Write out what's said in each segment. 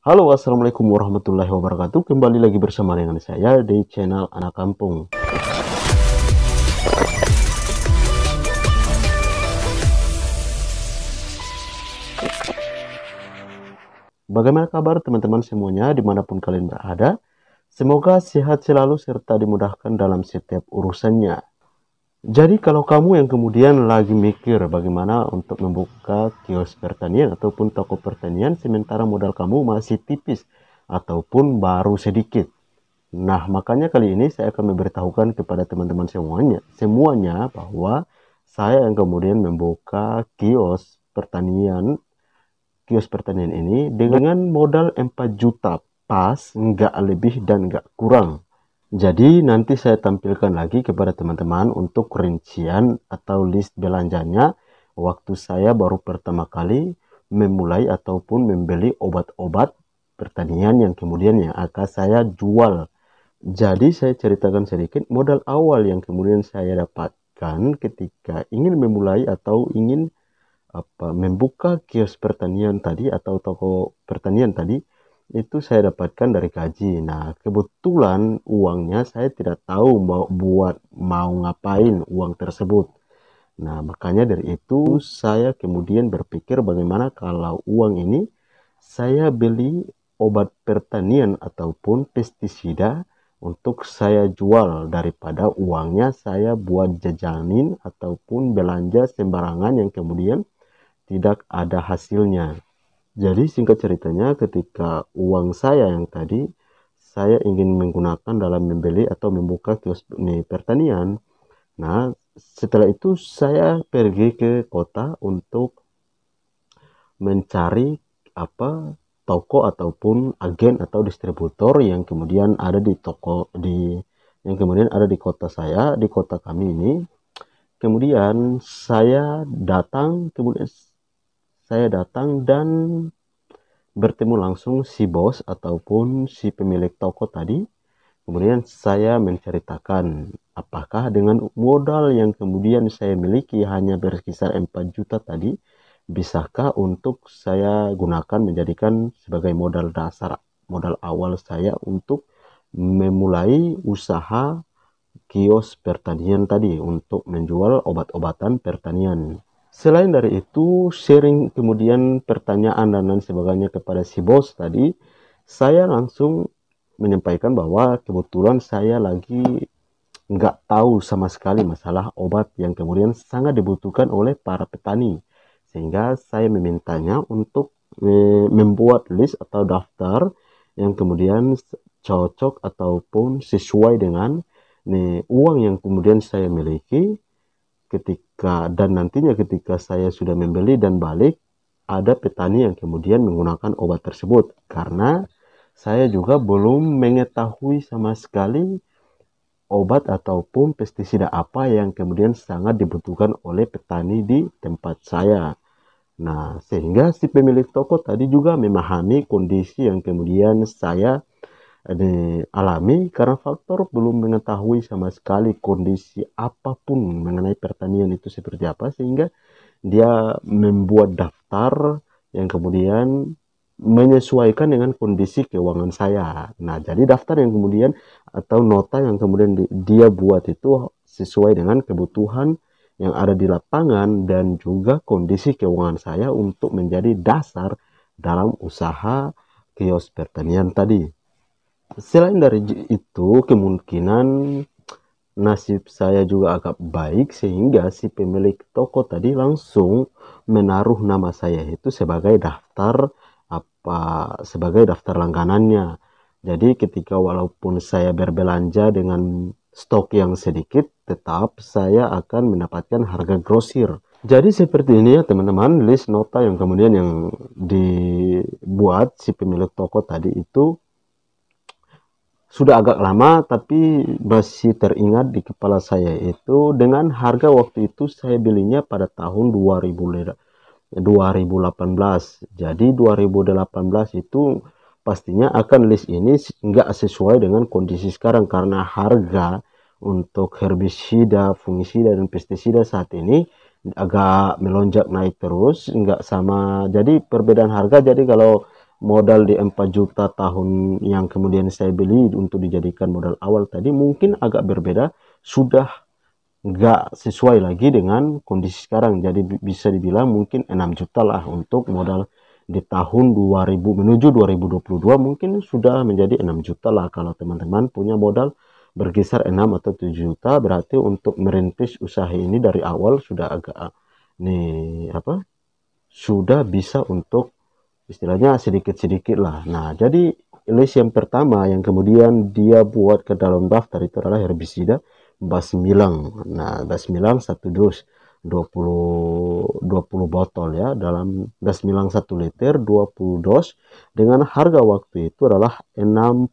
Halo, assalamualaikum warahmatullahi wabarakatuh. Kembali lagi bersama dengan saya di channel Anak Kampung. Bagaimana kabar teman-teman semuanya dimanapun kalian berada? Semoga sehat selalu serta dimudahkan dalam setiap urusannya. Jadi kalau kamu yang kemudian lagi mikir bagaimana untuk membuka kios pertanian ataupun toko pertanian sementara modal kamu masih tipis ataupun baru sedikit. Nah, makanya kali ini saya akan memberitahukan kepada teman-teman semuanya bahwa saya yang kemudian membuka kios pertanian ini dengan modal 4 juta pas, nggak lebih dan nggak kurang. Jadi nanti saya tampilkan lagi kepada teman-teman untuk rincian atau list belanjanya waktu saya baru pertama kali memulai ataupun membeli obat-obat pertanian yang kemudian yang akan saya jual. Jadi saya ceritakan sedikit modal awal yang kemudian saya dapatkan ketika ingin memulai atau ingin membuka kios pertanian tadi atau toko pertanian tadi, itu saya dapatkan dari gaji. Nah, kebetulan uangnya saya tidak tahu mau ngapain uang tersebut. Nah, makanya dari itu saya kemudian berpikir bagaimana kalau uang ini saya beli obat pertanian ataupun pestisida untuk saya jual daripada uangnya saya buat jajanin ataupun belanja sembarangan yang kemudian tidak ada hasilnya. Jadi singkat ceritanya ketika uang saya yang tadi saya ingin menggunakan dalam membeli atau membuka kios pertanian. Nah, setelah itu saya pergi ke kota untuk mencari toko ataupun agen atau distributor yang kemudian ada di yang kemudian ada di kota saya, di kota kami ini. Kemudian saya datang dan bertemu langsung si bos ataupun si pemilik toko tadi. Kemudian saya menceritakan apakah dengan modal yang kemudian saya miliki hanya berkisar 4 juta tadi, bisakah untuk saya gunakan menjadikan sebagai modal dasar, modal awal saya untuk memulai usaha kios pertanian tadi untuk menjual obat-obatan pertanian. Selain dari itu, sharing kemudian pertanyaan dan lain sebagainya kepada si bos tadi, saya langsung menyampaikan bahwa kebetulan saya lagi nggak tahu sama sekali masalah obat yang kemudian sangat dibutuhkan oleh para petani. Sehingga saya memintanya untuk membuat list atau daftar yang kemudian cocok ataupun sesuai dengan uang yang kemudian saya miliki dan nantinya ketika saya sudah membeli dan balik, ada petani yang kemudian menggunakan obat tersebut. Karena saya juga belum mengetahui sama sekali obat ataupun pestisida apa yang kemudian sangat dibutuhkan oleh petani di tempat saya. Nah, sehingga si pemilik toko tadi juga memahami kondisi yang kemudian saya alami karena faktor belum mengetahui sama sekali kondisi apapun mengenai pertanian itu seperti apa, sehingga dia membuat daftar yang kemudian menyesuaikan dengan kondisi keuangan saya. Nah, jadi daftar yang kemudian atau nota yang kemudian dia buat itu sesuai dengan kebutuhan yang ada di lapangan dan juga kondisi keuangan saya untuk menjadi dasar dalam usaha kios pertanian tadi. Selain dari itu, kemungkinan nasib saya juga agak baik sehingga si pemilik toko tadi langsung menaruh nama saya itu sebagai daftar langganannya. Jadi ketika walaupun saya berbelanja dengan stok yang sedikit, tetap saya akan mendapatkan harga grosir. Jadi seperti ini ya teman-teman, list nota yang kemudian yang dibuat si pemilik toko tadi itu sudah agak lama tapi masih teringat di kepala saya itu dengan harga waktu itu saya belinya pada tahun 2018. Jadi 2018 itu pastinya akan list ini nggak sesuai dengan kondisi sekarang karena harga untuk herbisida, fungisida, dan pestisida saat ini agak melonjak naik terus, nggak sama. Jadi perbedaan harga, jadi kalau modal di 4 juta tahun yang kemudian saya beli untuk dijadikan modal awal tadi mungkin agak berbeda, sudah nggak sesuai lagi dengan kondisi sekarang. Jadi bisa dibilang mungkin 6 juta lah untuk modal di tahun 2000 menuju 2022 mungkin sudah menjadi 6 juta lah kalau teman-teman punya modal berkisar 6 atau 7 juta. Berarti untuk merintis usaha ini dari awal sudah agak nih apa, sudah bisa untuk istilahnya sedikit-sedikit lah. Nah, jadi list yang pertama yang kemudian dia buat ke dalam daftar itu adalah herbisida basmilang. Nah, basmilang satu dus 20 botol ya, dalam basmilang 1 liter 20 dos dengan harga waktu itu adalah 65.000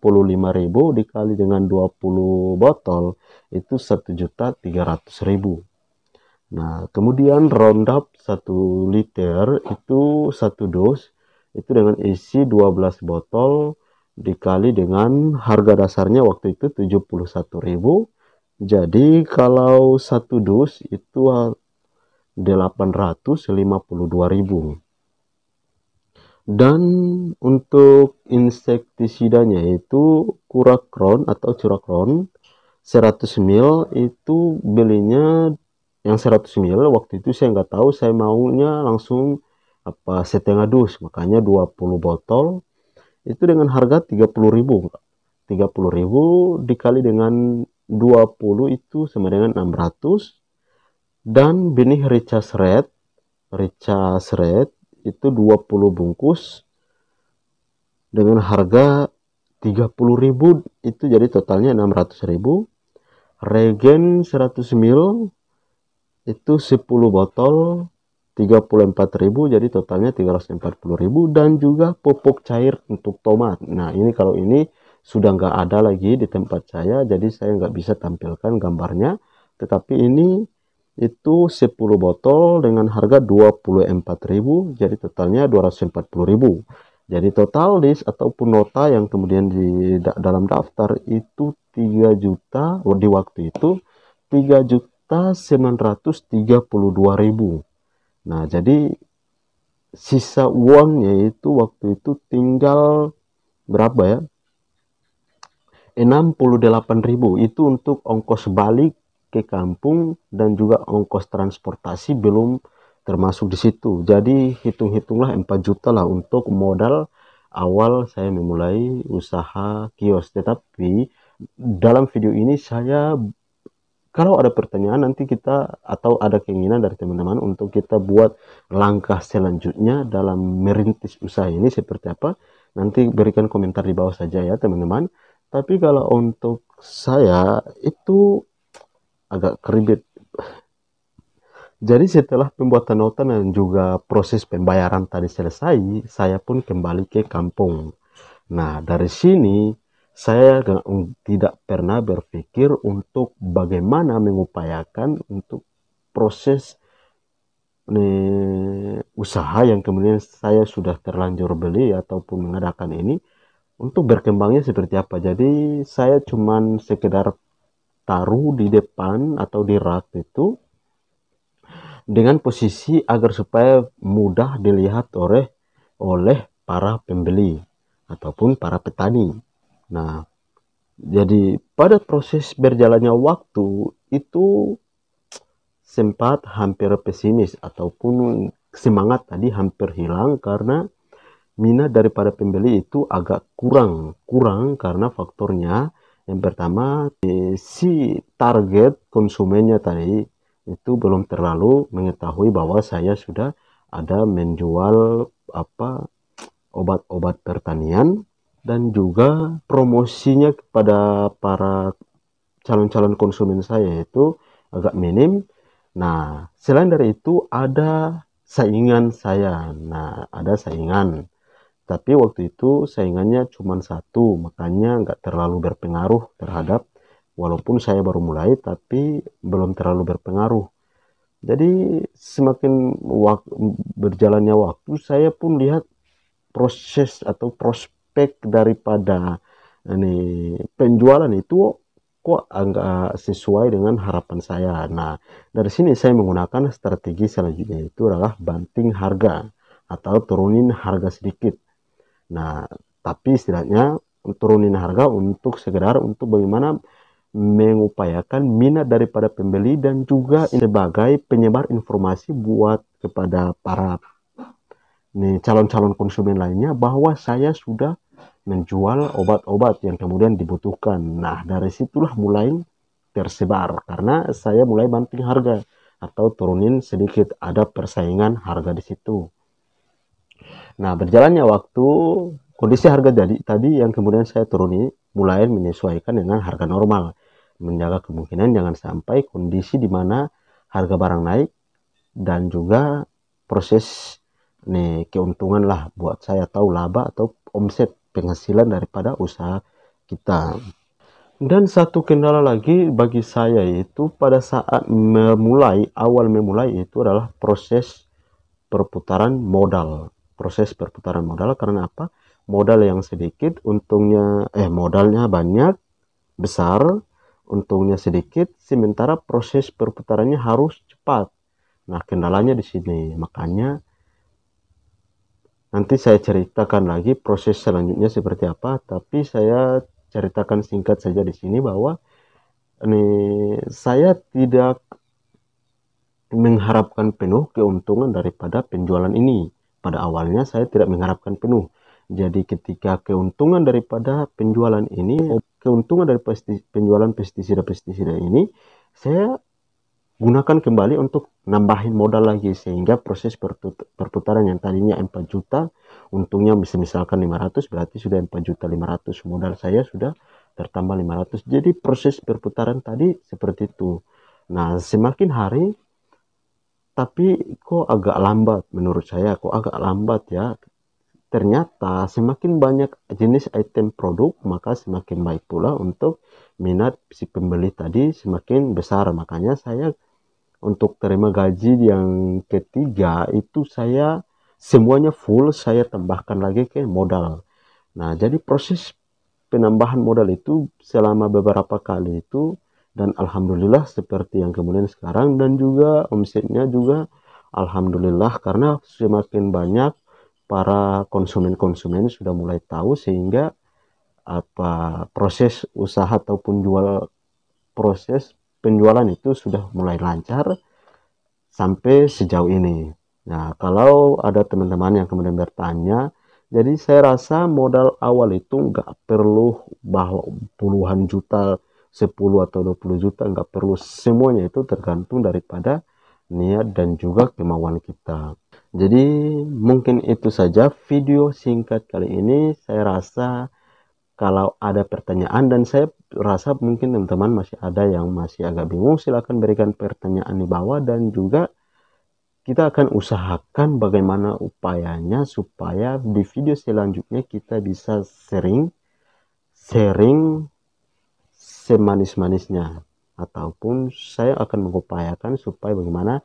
dikali dengan 20 botol itu 1.300.000. Nah, kemudian Roundup 1 liter itu 1 dos itu dengan isi 12 botol dikali dengan harga dasarnya waktu itu 71.000. Jadi kalau 1 dus itu 852.000. Dan untuk insektisidanya itu Curakron atau Curakron 100 ml itu belinya yang 100 ml waktu itu saya nggak tahu, saya maunya langsung apa setengah dus, makanya 20 botol itu dengan harga 30.000. 30.000 dikali dengan 20 itu sama dengan 600. Dan benih rica red itu 20 bungkus dengan harga 30.000 itu jadi totalnya 600.000. Regen 100 ml itu 10 botol 34.000 jadi totalnya 340.000. Dan juga pupuk cair untuk tomat. Nah, ini kalau ini sudah nggak ada lagi di tempat saya, jadi saya nggak bisa tampilkan gambarnya, tetapi ini itu 10 botol dengan harga 24.000 jadi totalnya 240.000. Jadi total list ataupun nota yang kemudian di dalam daftar itu 3 juta di waktu itu 3.932.000. Nah, jadi sisa uangnya itu waktu itu tinggal berapa ya? 68.000 itu untuk ongkos balik ke kampung dan juga ongkos transportasi belum termasuk di situ. Jadi hitung-hitunglah 4 juta lah untuk modal awal saya memulai usaha kios. Tetapi dalam video ini saya, kalau ada pertanyaan nanti kita atau ada keinginan dari teman-teman untuk kita buat langkah selanjutnya dalam merintis usaha ini seperti apa, nanti berikan komentar di bawah saja ya teman-teman. Tapi kalau untuk saya itu agak keribet. Jadi setelah pembuatan nota dan juga proses pembayaran tadi selesai, saya pun kembali ke kampung. Nah, dari sini saya tidak pernah berpikir untuk bagaimana mengupayakan untuk proses usaha yang kemudian saya sudah terlanjur beli ataupun mengadakan ini untuk berkembangnya seperti apa. Jadi saya cuman sekedar taruh di depan atau di rak itu dengan posisi agar supaya mudah dilihat oleh para pembeli ataupun para petani. Nah, jadi pada proses berjalannya waktu itu sempat hampir pesimis ataupun semangat tadi hampir hilang karena minat daripada pembeli itu agak kurang karena faktornya yang pertama si target konsumennya tadi itu belum terlalu mengetahui bahwa saya sudah ada menjual apa obat-obat pertanian dan juga promosinya kepada para calon-calon konsumen saya itu agak minim. Nah, selain dari itu ada saingan saya. Nah, ada saingan. Tapi waktu itu saingannya cuma satu, makanya nggak terlalu berpengaruh terhadap, walaupun saya baru mulai, tapi belum terlalu berpengaruh. Jadi semakin berjalannya waktu, saya pun lihat proses atau prospek daripada ini penjualan itu kok agak sesuai dengan harapan saya. Nah, dari sini saya menggunakan strategi selanjutnya itu adalah banting harga atau turunin harga sedikit. Nah, tapi setidaknya turunin harga untuk sekedar untuk bagaimana mengupayakan minat daripada pembeli dan juga sebagai penyebar informasi buat kepada para calon-calon konsumen lainnya bahwa saya sudah menjual obat-obat yang kemudian dibutuhkan. Nah, dari situlah mulai tersebar karena saya mulai banting harga atau turunin sedikit, ada persaingan harga di situ. Nah, berjalannya waktu, kondisi harga tadi yang kemudian saya turuni mulai menyesuaikan dengan harga normal, menjaga kemungkinan jangan sampai kondisi di mana harga barang naik dan juga proses keuntungan lah buat saya, tahu laba atau omset penghasilan daripada usaha kita. Dan satu kendala lagi bagi saya itu pada saat awal memulai itu adalah proses perputaran modal. Proses perputaran modal karena apa? Modal yang sedikit, modalnya banyak, besar, untungnya sedikit, sementara proses perputarannya harus cepat. Nah, kendalanya di sini. Makanya nanti saya ceritakan lagi proses selanjutnya seperti apa, tapi saya ceritakan singkat saja di sini bahwa saya tidak mengharapkan penuh keuntungan daripada penjualan ini. Pada awalnya saya tidak mengharapkan penuh. Jadi ketika keuntungan daripada penjualan ini, keuntungan dari penjualan pestisida-pestisida ini, saya gunakan kembali untuk nambahin modal lagi, sehingga proses perputaran yang tadinya 4 juta, untungnya misalkan 500, berarti sudah 4 juta 500, modal saya sudah bertambah 500. Jadi proses perputaran tadi seperti itu. Nah, semakin hari tapi kok agak lambat, menurut saya kok agak lambat ya. Ternyata semakin banyak jenis item produk, maka semakin baik pula untuk minat si pembeli tadi semakin besar. Makanya saya untuk terima gaji yang ketiga itu saya semuanya full saya tambahkan lagi ke modal. Nah, jadi proses penambahan modal itu selama beberapa kali itu, dan alhamdulillah seperti yang kemudian sekarang, dan juga omsetnya juga alhamdulillah karena semakin banyak para konsumen-konsumen sudah mulai tahu, sehingga proses usaha ataupun proses penjualan itu sudah mulai lancar sampai sejauh ini. Nah, kalau ada teman-teman yang kemudian bertanya, jadi saya rasa modal awal itu nggak perlu bahwa puluhan juta, 10 atau 20 juta, nggak perlu. Semuanya itu tergantung daripada niat dan juga kemauan kita. Jadi mungkin itu saja video singkat kali ini. Saya rasa kalau ada pertanyaan, dan saya rasa mungkin teman-teman masih ada yang masih agak bingung, silahkan berikan pertanyaan di bawah, dan juga kita akan usahakan bagaimana upayanya supaya di video selanjutnya kita bisa sharing semanis-manisnya, ataupun saya akan mengupayakan supaya bagaimana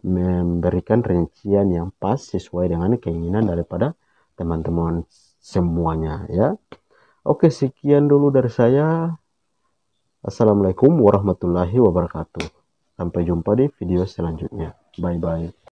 memberikan rincian yang pas sesuai dengan keinginan daripada teman-teman semuanya ya. Oke, sekian dulu dari saya. Assalamualaikum warahmatullahi wabarakatuh. Sampai jumpa di video selanjutnya. Bye bye.